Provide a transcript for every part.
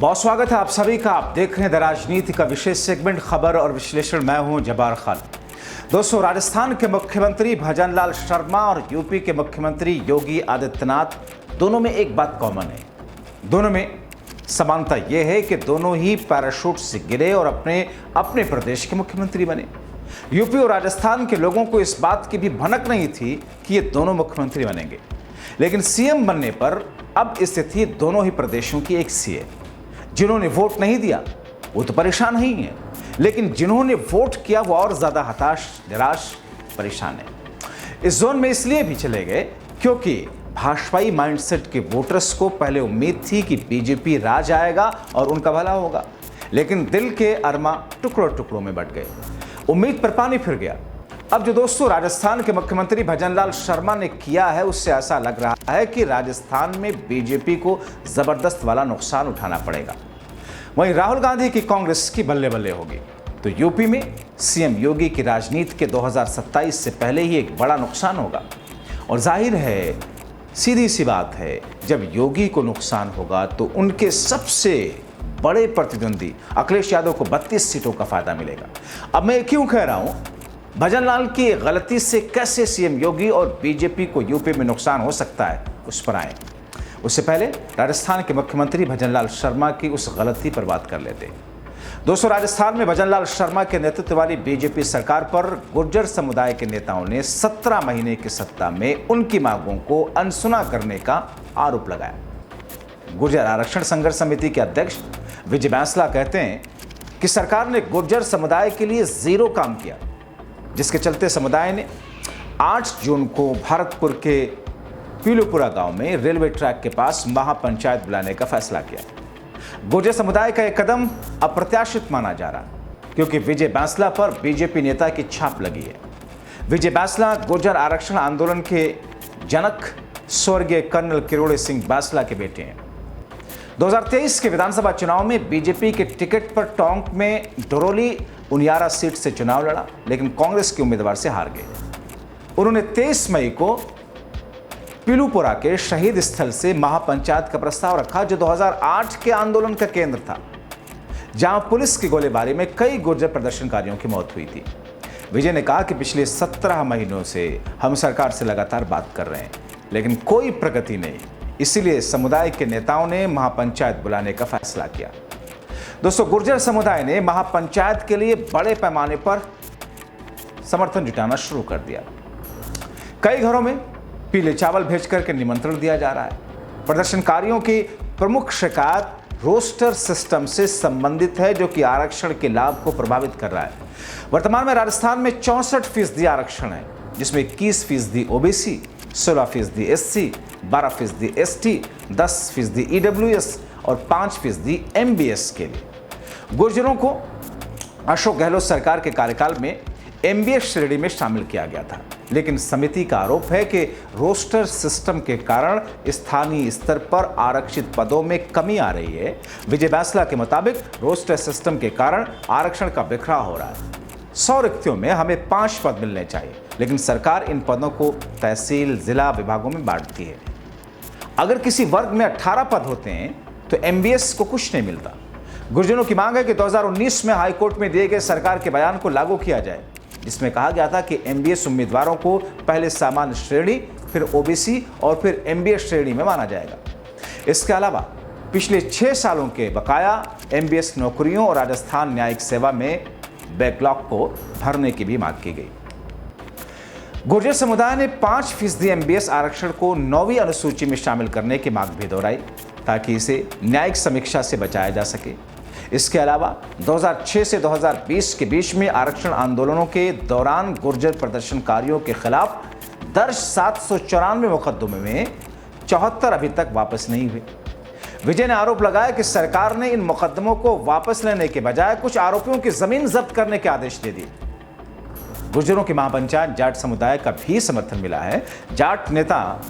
बहुत स्वागत है आप सभी का। आप देख रहे हैं द राजनीति का विशेष सेगमेंट खबर और विश्लेषण। मैं हूं जब्बार खान। दोस्तों, राजस्थान के मुख्यमंत्री भजनलाल शर्मा और यूपी के मुख्यमंत्री योगी आदित्यनाथ दोनों में एक बात कॉमन है। दोनों में समानता यह है कि दोनों ही पैराशूट से गिरे और अपने अपने प्रदेश के मुख्यमंत्री बने। यूपी और राजस्थान के लोगों को इस बात की भी भनक नहीं थी कि ये दोनों मुख्यमंत्री बनेंगे, लेकिन सीएम बनने पर अब स्थिति दोनों ही प्रदेशों की एक सी है। जिन्होंने वोट नहीं दिया वो तो परेशान नहीं है, लेकिन जिन्होंने वोट किया वो और ज्यादा हताश, निराश, परेशान है। इस जोन में इसलिए भी चले गए क्योंकि भाजपाई माइंडसेट के वोटर्स को पहले उम्मीद थी कि बीजेपी राज आएगा और उनका भला होगा, लेकिन दिल के अरमा टुकड़ों टुकड़ों में बट गए। उम्मीद पर पानी फिर गया। अब जो दोस्तों राजस्थान के मुख्यमंत्री भजनलाल शर्मा ने किया है, उससे ऐसा लग रहा है कि राजस्थान में बीजेपी को जबरदस्त वाला नुकसान उठाना पड़ेगा। वहीं राहुल गांधी की कांग्रेस की बल्ले बल्ले होगी, तो यूपी में सीएम योगी की राजनीति के 2027 से पहले ही एक बड़ा नुकसान होगा। और जाहिर है, सीधी सी बात है, जब योगी को नुकसान होगा तो उनके सबसे बड़े प्रतिद्वंदी अखिलेश यादव को 32 सीटों का फायदा मिलेगा। अब मैं क्यों कह रहा हूं, भजनलाल की गलती से कैसे सीएम योगी और बीजेपी को यूपी में नुकसान हो सकता है, उस पर आए। उससे पहले राजस्थान के मुख्यमंत्री भजनलाल शर्मा की उस गलती पर बात कर लेते हैं। दोस्तों, राजस्थान में भजनलाल शर्मा के नेतृत्व वाली बीजेपी सरकार पर गुर्जर समुदाय के नेताओं ने 17 महीने की सत्ता में उनकी मांगों को अनसुना करने का आरोप लगाया। गुर्जर आरक्षण संघर्ष समिति के अध्यक्ष विजय बैंसला कहते हैं कि सरकार ने गुर्जर समुदाय के लिए जीरो काम किया, जिसके चलते समुदाय ने 8 जून को भरतपुर के पीलूपुरा गांव में रेलवे ट्रैक के पास महापंचायत बुलाने का फैसला किया। गुर्जर समुदाय का यह कदम अप्रत्याशित माना जा रहा, क्योंकि विजय बैंसला पर बीजेपी नेता की छाप लगी है। विजय बैंसला गुर्जर आरक्षण आंदोलन के जनक स्वर्गीय कर्नल किरोड़ी सिंह बैंसला के बेटे हैं। 2023 के विधानसभा चुनाव में बीजेपी के टिकट पर टोंक में डरोली उनियारा सीट से चुनाव लड़ा, लेकिन कांग्रेस के उम्मीदवार से हार गए। उन्होंने 23 मई को पीलूपुरा के शहीद स्थल से महापंचायत का प्रस्ताव रखा, जो 2008 के आंदोलन का केंद्र था, जहां पुलिस की गोलीबारी में कई गुर्जर प्रदर्शनकारियों की मौत हुई थी। विजय ने कहा कि पिछले 17 महीनों से हम सरकार से लगातार बात कर रहे हैं, लेकिन कोई प्रगति नहीं। इसीलिए समुदाय के नेताओं ने महापंचायत बुलाने का फैसला किया। दोस्तों, गुर्जर समुदाय ने महापंचायत के लिए बड़े पैमाने पर समर्थन जुटाना शुरू कर दिया। कई घरों में पीले चावल भेज करके निमंत्रण दिया जा रहा है। प्रदर्शनकारियों की प्रमुख शिकायत रोस्टर सिस्टम से संबंधित है, जो कि आरक्षण के लाभ को प्रभावित कर रहा है। वर्तमान में राजस्थान में 64% आरक्षण है, जिसमें 21% ओबीसी, 16% एससी, 12% एसटी, 10% ईडब्ल्यूएस और 5% एमबीएस के लिए। गुर्जरों को अशोक गहलोत सरकार के कार्यकाल में एमबीएस श्रेणी में शामिल किया गया था, लेकिन समिति का आरोप है कि रोस्टर सिस्टम के कारण स्थानीय स्तर पर आरक्षित पदों में कमी आ रही है। विजय बैंसला के मुताबिक रोस्टर सिस्टम के कारण आरक्षण का बिखराव हो रहा है। 100 रिक्तियों में हमें 5 पद मिलने चाहिए, लेकिन सरकार इन पदों को तहसील, जिला विभागों में बांटती है। अगर किसी वर्ग में 18 पद होते हैं तो एमबीएस को कुछ नहीं मिलता। गुर्जरों की मांग है कि 2019 में हाईकोर्ट में दिए गए सरकार के बयान को लागू किया जाए, जिसमें कहा गया था कि एमबीएस उम्मीदवारों को पहले सामान्य श्रेणी, फिर ओबीसी और फिर एमबीएस श्रेणी में माना जाएगा। इसके अलावा पिछले 6 सालों के बकाया एमबीएस नौकरियों और राजस्थान न्यायिक सेवा में बैकलॉग को भरने की भी मांग की गई। गुर्जर समुदाय ने 5% एमबीएस आरक्षण को 9वीं अनुसूची में शामिल करने की मांग भी दोहराई, ताकि इसे न्यायिक समीक्षा से बचाया जा सके। इसके अलावा 2006 से 2020 के बीच में आरक्षण आंदोलनों के दौरान गुर्जर प्रदर्शनकारियों के खिलाफ दर्ज 794 मुकदमों में 74 अभी तक वापस नहीं हुए। विजय ने आरोप लगाया कि सरकार ने इन मुकदमों को वापस लेने के बजाय कुछ आरोपियों की जमीन जब्त करने के आदेश दे दिए। गुर्जरों की महापंचायत जाट समुदाय का भी समर्थन मिला है। जाट नेता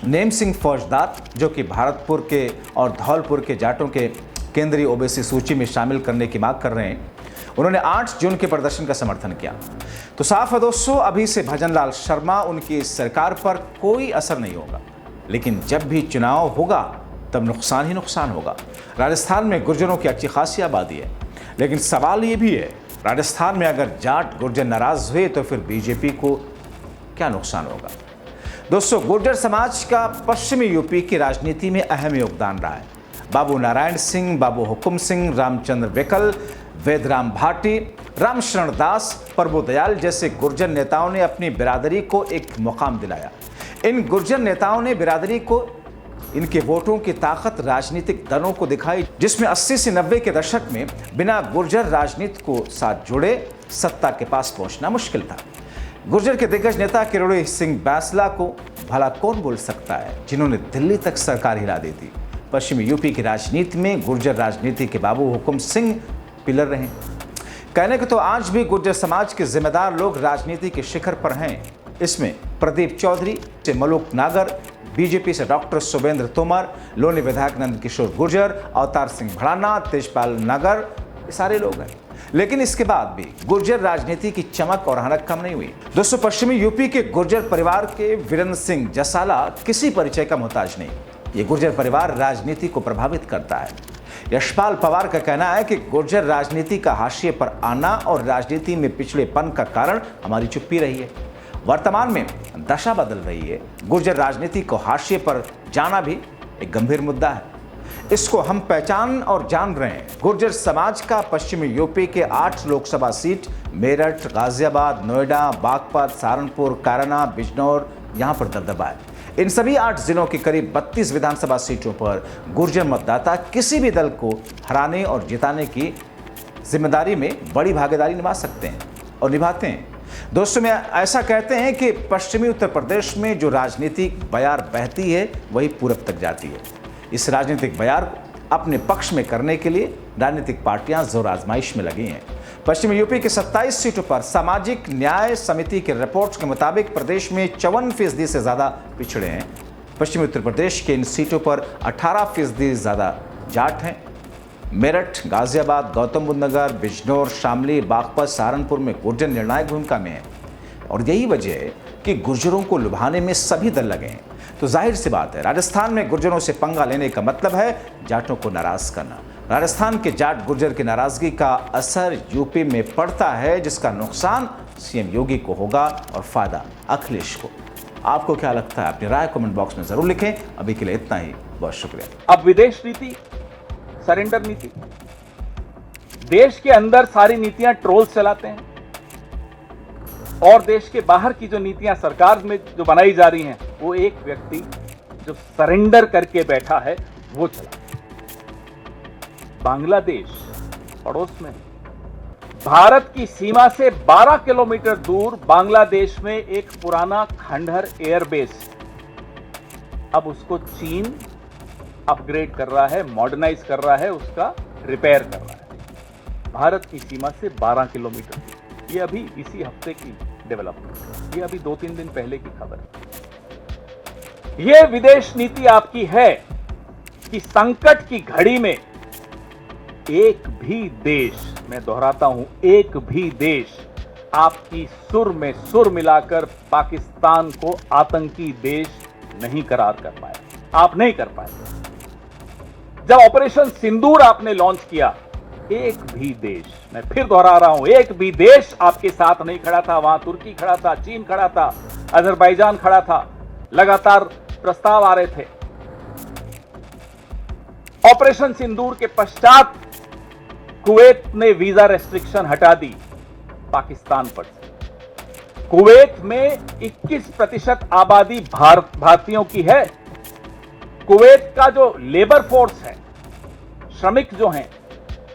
नेम सिंह फौजदार, जो कि भरतपुर के और धौलपुर के जाटों के केंद्रीय ओबीसी सूची में शामिल करने की मांग कर रहे हैं, उन्होंने 8 जून के प्रदर्शन का समर्थन किया। तो साफ है दोस्तों, अभी से भजनलाल शर्मा, उनकी सरकार पर कोई असर नहीं होगा, लेकिन जब भी चुनाव होगा तब नुकसान ही नुकसान होगा। राजस्थान में गुर्जरों की अच्छी खासी आबादी है, लेकिन सवाल ये भी है, राजस्थान में अगर जाट गुर्जर नाराज हुए तो फिर बीजेपी को क्या नुकसान होगा। दोस्तों, गुर्जर समाज का पश्चिमी यूपी की राजनीति में अहम योगदान रहा है। बाबू नारायण सिंह, बाबू हुकुम सिंह, रामचंद्र वेकल, वेदराम भाटी, रामशरण दास, प्रभु दयाल जैसे गुर्जर नेताओं ने अपनी बिरादरी को एक मुकाम दिलाया। इन गुर्जर नेताओं ने बिरादरी को इनके वोटों की ताकत राजनीतिक दलों को दिखाई, जिसमें 80 से 90 के दशक में बिना गुर्जर राजनीति को साथ जुड़े सत्ता के पास पहुंचना मुश्किल था। गुर्जर के दिग्गज नेता किरोड़ी सिंह बैंसला को भला कौन बोल सकता है, जिन्होंने दिल्ली तक सरकार हिला दी थी। पश्चिमी यूपी की राजनीति में गुर्जर राजनीति के बाबू हुकुम सिंह पिलर रहे। कहने को तो आज भी गुर्जर समाज के जिम्मेदार लोग राजनीति के शिखर पर हैं। इसमें प्रदीप चौधरी से मलूक नागर, बीजेपी से डॉक्टर सुबेंद्र तोमर, लोनी विधायक नंद किशोर गुर्जर, अवतार सिंह भड़ाना, तेजपाल नगर, ये सारे लोग हैं। लेकिन इसके बाद भी गुर्जर राजनीति की चमक और हनक कम नहीं हुई। दोस्तों, पश्चिमी यूपी के गुर्जर परिवार के वीरेंद्र सिंह जसाला किसी परिचय का मोहताज नहीं। ये गुर्जर परिवार राजनीति को प्रभावित करता है। यशपाल पवार का कहना है कि गुर्जर राजनीति का हाशिए पर आना और राजनीति में पिछड़ेपन का कारण हमारी चुप्पी रही है। वर्तमान में दशा बदल रही है। गुर्जर राजनीति को हाशिए पर जाना भी एक गंभीर मुद्दा है। इसको हम पहचान और जान रहे हैं। गुर्जर समाज का पश्चिमी यूपी के 8 लोकसभा सीट मेरठ, गाजियाबाद, नोएडा, बागपत, सहारनपुर, कायराना, बिजनौर, यहाँ पर दबदबा है। इन सभी 8 जिलों की करीब 32 विधानसभा सीटों पर गुर्जर मतदाता किसी भी दल को हराने और जिताने की जिम्मेदारी में बड़ी भागीदारी निभा सकते हैं और निभाते हैं। दोस्तों, में ऐसा कहते हैं कि पश्चिमी उत्तर प्रदेश में जो राजनीतिक बयार बहती है वही पूरब तक जाती है। इस राजनीतिक बयार को अपने पक्ष में करने के लिए राजनीतिक पार्टियां जोर आजमाइश में लगी हैं। पश्चिमी यूपी के 27 सीटों पर सामाजिक न्याय समिति के रिपोर्ट के मुताबिक प्रदेश में 54% से ज़्यादा पिछड़े हैं। पश्चिमी उत्तर प्रदेश के इन सीटों पर 18% ज़्यादा जाट हैं। मेरठ, गाजियाबाद, गौतम बुद्ध नगर, बिजनौर, शामली, बागपत, सहारनपुर में गुर्जर निर्णायक भूमिका में है और यही वजह है कि गुर्जरों को लुभाने में सभी दल लगे हैं। तो जाहिर सी बात है, राजस्थान में गुर्जरों से पंगा लेने का मतलब है जाटों को नाराज करना। राजस्थान के जाट गुर्जर की नाराजगी का असर यूपी में पड़ता है, जिसका नुकसान सीएम योगी को होगा और फायदा अखिलेश को। आपको क्या लगता है? अपनी राय कमेंट बॉक्स में जरूर लिखें। अभी के लिए इतना ही, बहुत शुक्रिया। अब विदेश नीति, सरेंडर नीति, देश के अंदर सारी नीतियां ट्रोल चलाते हैं और देश के बाहर की जो नीतियां सरकार में जो बनाई जा रही हैं वो एक व्यक्ति जो सरेंडर करके बैठा है वो चला। बांग्लादेश पड़ोस में, भारत की सीमा से 12 किलोमीटर दूर बांग्लादेश में एक पुराना खंडहर एयरबेस, अब उसको चीन अपग्रेड कर रहा है, मॉडर्नाइज कर रहा है, उसका रिपेयर कर रहा है। भारत की सीमा से 12 किलोमीटर दूर। ये अभी इसी हफ्ते की डेवलपमेंट, ये अभी 2-3 दिन पहले की खबर है। ये विदेश नीति आपकी है कि संकट की घड़ी में एक भी देश, मैं दोहराता हूं, एक भी देश आपकी सुर में सुर मिलाकर पाकिस्तान को आतंकी देश नहीं करार कर पाया। आप नहीं कर पाए। जब ऑपरेशन सिंदूर आपने लॉन्च किया, एक भी देश, मैं फिर दोहरा रहा हूं, एक भी देश आपके साथ नहीं खड़ा था। वहां तुर्की खड़ा था, चीन खड़ा था, अजरबैजान खड़ा था, लगातार प्रस्ताव आ रहे थे। ऑपरेशन सिंदूर के पश्चात कुवैत ने वीजा रेस्ट्रिक्शन हटा दी पाकिस्तान पर। कुवैत में 21% आबादी भारतीयों की है। कुवैत का जो लेबर फोर्स है, श्रमिक जो हैं,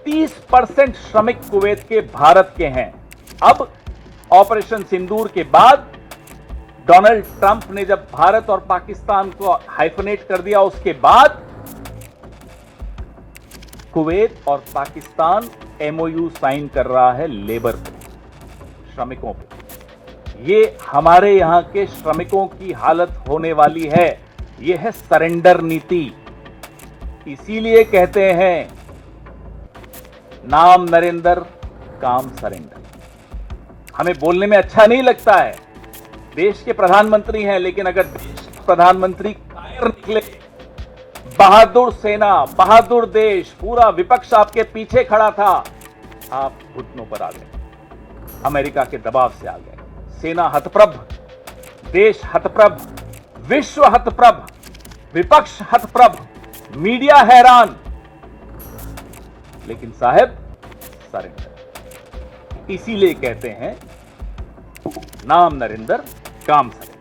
30% श्रमिक कुवैत के भारत के हैं। अब ऑपरेशन सिंदूर के बाद डोनाल्ड ट्रंप ने जब भारत और पाकिस्तान को हाइफनेट कर दिया, उसके बाद कुवैत और पाकिस्तान एमओयू साइन कर रहा है लेबर पे, श्रमिकों पे। ये हमारे यहां के श्रमिकों की हालत होने वाली है। ये है सरेंडर नीति। इसीलिए कहते हैं, नाम नरेंद्र, काम सरेंडर। हमें बोलने में अच्छा नहीं लगता है, देश के प्रधानमंत्री हैं, लेकिन अगर देश के प्रधानमंत्री कायर निकले, बहादुर सेना, बहादुर देश, पूरा विपक्ष आपके पीछे खड़ा था, आप घुटनों पर आ गए, अमेरिका के दबाव से आ गए। सेना हतप्रभ, देश हतप्रभ, विश्व हतप्रभ, विपक्ष हतप्रभ, मीडिया हैरान, लेकिन साहब सरेंडर। इसीलिए कहते हैं नाम नरेंद्र, काम सरेंडर।